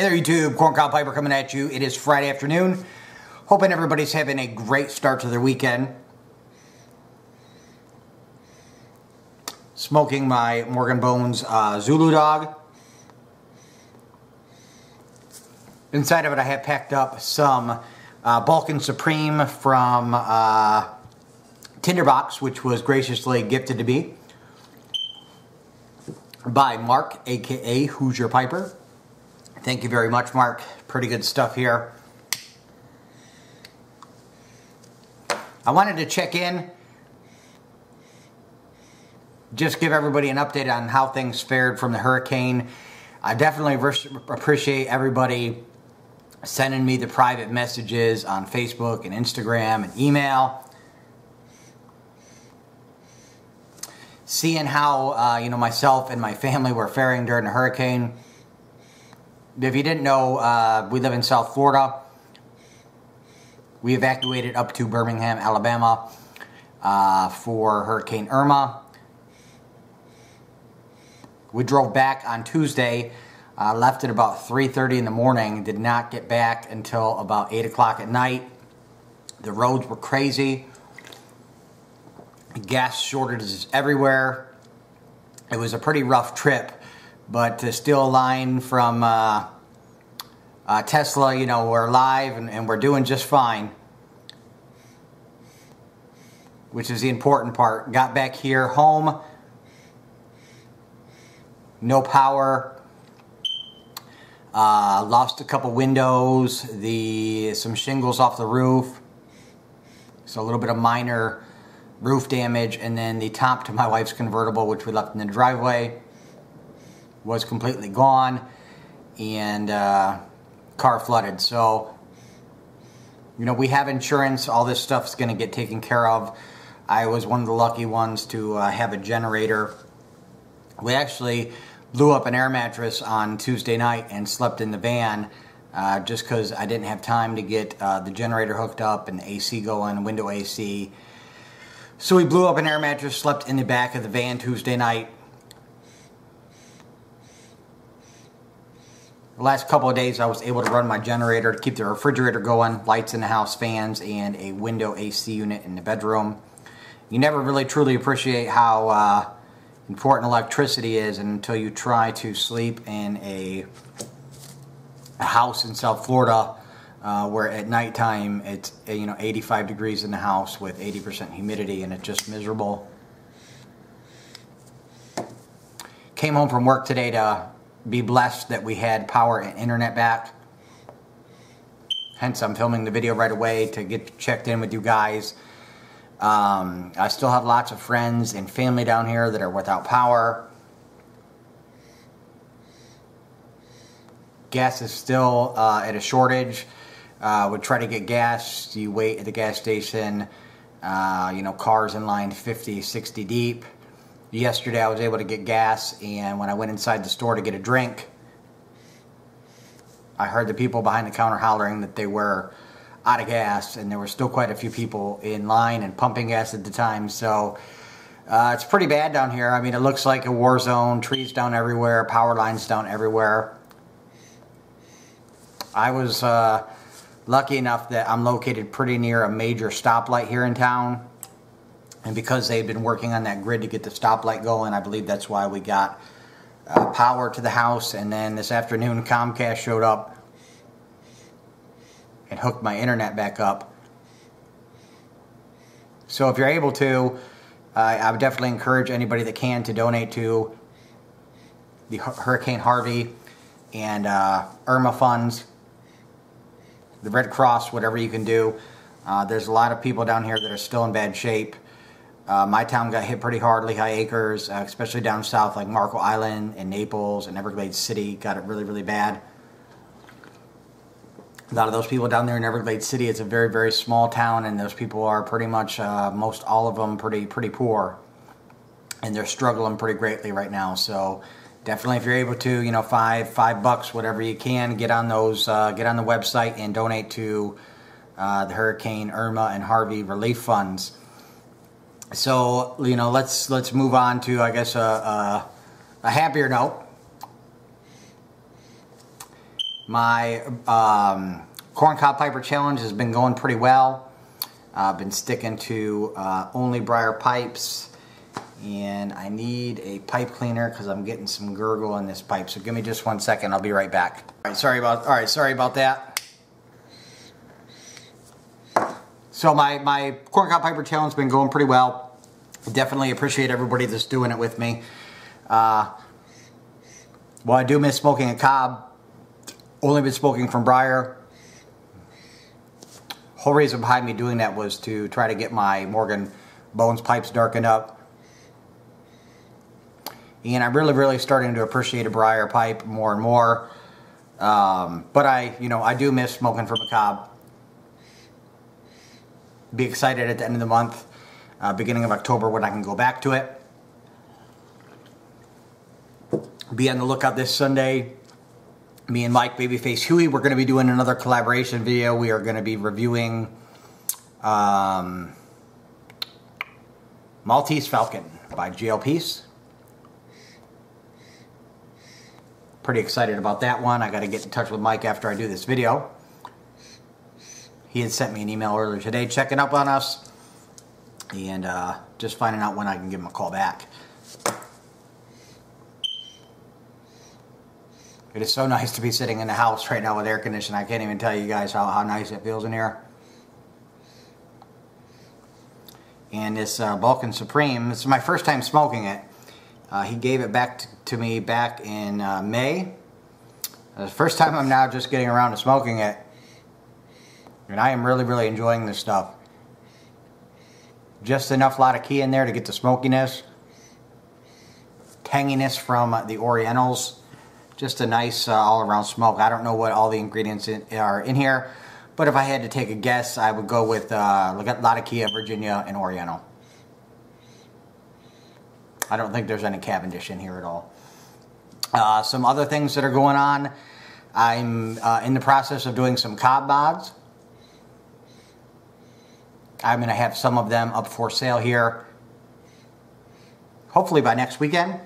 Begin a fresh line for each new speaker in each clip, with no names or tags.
there, YouTube? Corn Cob Piper coming at you. It is Friday afternoon. Hoping everybody's having a great start to their weekend. Smoking my Morgan Bones Zulu dog. Inside of it, I have packed up some Balkan Supreme from Tinderbox, which was graciously gifted to me by Mark, aka Hoosier Piper. Thank you very much, Mark. Pretty good stuff here. I wanted to check in, just give everybody an update on how things fared from the hurricane. I definitely appreciate everybody sending me the private messages on Facebook and Instagram and email. Seeing how myself and my family were faring during the hurricane. If you didn't know, we live in South Florida. We evacuated up to Birmingham, Alabama for Hurricane Irma. We drove back on Tuesday, left at about 3:30 in the morning, did not get back until about 8 o'clock at night. The roads were crazy. Gas shortages everywhere. It was a pretty rough trip, but to steal a line from Tesla, we're alive and we're doing just fine, which is the important part. Got back here home, no power, lost a couple windows, some shingles off the roof, so a little bit of minor roof damage, and then the top to my wife's convertible, which we left in the driveway, was completely gone, and car flooded. So, we have insurance. All this stuff's going to get taken care of. I was one of the lucky ones to have a generator. We actually blew up an air mattress on Tuesday night and slept in the van just because I didn't have time to get the generator hooked up and the AC going, window AC. So we blew up an air mattress, slept in the back of the van Tuesday night. The last couple of days I was able to run my generator to keep the refrigerator going, lights in the house, fans, and a window AC unit in the bedroom. You never really truly appreciate how important electricity is until you try to sleep in a house in South Florida where at nighttime it's 85 degrees in the house with 80% humidity, and it's just miserable. Came home from work today to be blessed that we had power and internet back. Hence I'm filming the video right away to get checked in with you guys. I still have lots of friends and family down here that are without power. Gas is still at a shortage. We try to get gas. You wait at the gas station. Cars in line 50, 60 deep. Yesterday I was able to get gas, and when I went inside the store to get a drink, I heard the people behind the counter hollering that they were out of gas, and there were still quite a few people in line and pumping gas at the time. So it's pretty bad down here. I mean, it looks like a war zone. Trees down everywhere, power lines down everywhere. I was lucky enough that I'm located pretty near a major stoplight here in town. And because they've been working on that grid to get the stoplight going, I believe that's why we got power to the house. And then this afternoon, Comcast showed up and hooked my internet back up. So if you're able to, I would definitely encourage anybody that can to donate to the Hurricane Harvey and Irma funds, the Red Cross, whatever you can do. There's a lot of people down here that are still in bad shape. My town got hit pretty hard, Lehigh Acres, especially down south like Marco Island and Naples and Everglades City got it really, really bad. A lot of those people down there in Everglades City, it's a very, very small town, and those people are pretty much, most all of them, pretty poor. And they're struggling pretty greatly right now. So definitely, if you're able to, $5, whatever you can, get on those, get on the website and donate to the Hurricane Irma and Harvey relief funds. So, let's move on to, I guess, a happier note. My corncob piper challenge has been going pretty well. I've been sticking to only briar pipes, and I need a pipe cleaner because I'm getting some gurgle in this pipe. So give me just 1 second. I'll be right back. All right, sorry about that. So my corncob piper challenge has been going pretty well. Definitely appreciate everybody that's doing it with me. Well, I do miss smoking a cob. Only been smoking from briar. Whole reason behind me doing that was to try to get my Morgan Bones pipes darkened up. And I'm really starting to appreciate a briar pipe more and more. But I do miss smoking from a cob. Be excited at the end of the month, beginning of October, when I can go back to it. Be on the lookout this Sunday. Me and Mike Babyface Huey, we're going to be doing another collaboration video. We are going to be reviewing Maltese Falcon by GL Peace. Pretty excited about that one. I got to get in touch with Mike after I do this video. He had sent me an email earlier today checking up on us, and just finding out when I can give him a call back. It is so nice to be sitting in the house right now with air conditioning. I can't even tell you guys how nice it feels in here. And this Balkan Supreme, this is my first time smoking it. He gave it back to me back in May. The first time I'm now just getting around to smoking it. And I am really enjoying this stuff. Just enough lot of key in there to get the smokiness. Tanginess from the Orientals. Just a nice all-around smoke. I don't know what all the ingredients are in here, but if I had to take a guess, I would go with Latakia, Virginia, and Oriental. I don't think there's any Cavendish in here at all. Some other things that are going on. I'm in the process of doing some cob mods. I'm going to have some of them up for sale here, hopefully by next weekend.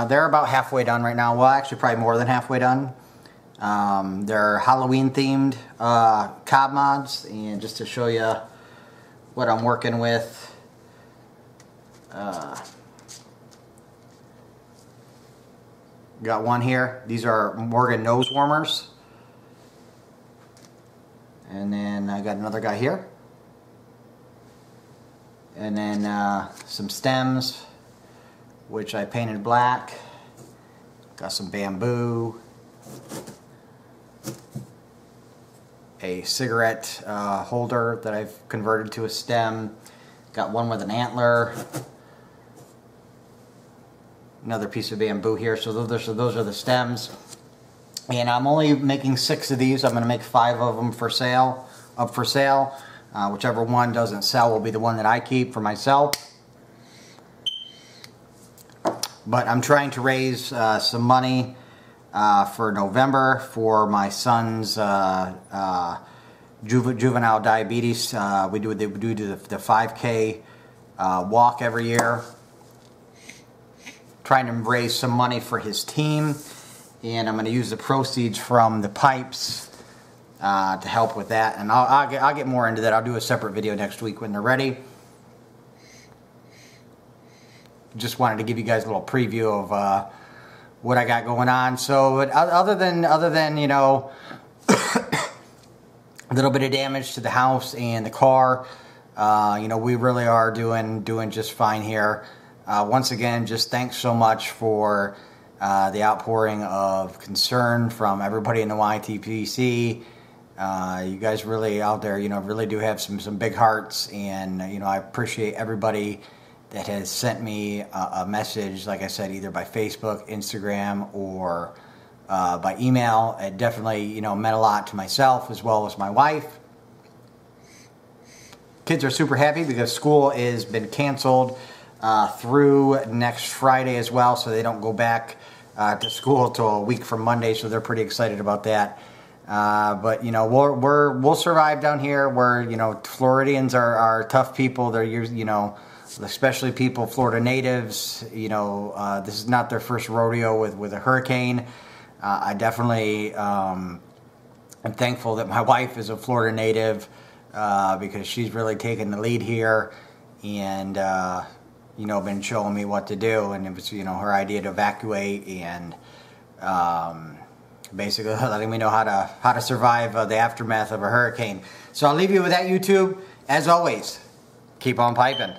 They're about halfway done right now. Well, actually probably more than halfway done. They're Halloween themed cob mods, and just to show you what I'm working with, got one here. These are Morgan nose warmers, and then I got another guy here, and then some stems, which I painted black. Got some bamboo, a cigarette holder that I've converted to a stem. Got one with an antler. Another piece of bamboo here. So those are the stems. And I'm only making 6 of these. I'm going to make 5 of them for sale, up for sale. Whichever one doesn't sell will be the one that I keep for myself. But I'm trying to raise some money for November for my son's juvenile diabetes. We do the 5K walk every year. Trying to raise some money for his team, and I'm going to use the proceeds from the pipes to help with that. And I'll get more into that. I'll do a separate video next week when they're ready. Just wanted to give you guys a little preview of what I got going on. So, but other than you know, a little bit of damage to the house and the car, you know, we really are doing just fine here. Once again, just thanks so much for the outpouring of concern from everybody in the YTPC. You guys really out there, you know, really do have some big hearts, and you know, I appreciate everybody that has sent me a message, like I said, either by Facebook, Instagram, or by email. It definitely, you know, meant a lot to myself as well as my wife. Kids are super happy because school has been canceled through next Friday as well, so they don't go back to school until a week from Monday, so they're pretty excited about that. But you know, we'll survive down here. We're, you know, Floridians are tough people. They're, you know, especially Florida natives. You know, this is not their first rodeo with a hurricane. I definitely am thankful that my wife is a Florida native because she's really taken the lead here and you know, been showing me what to do. And it was, you know, her idea to evacuate and basically letting me know how to survive the aftermath of a hurricane. So I'll leave you with that, YouTube. As always, keep on piping.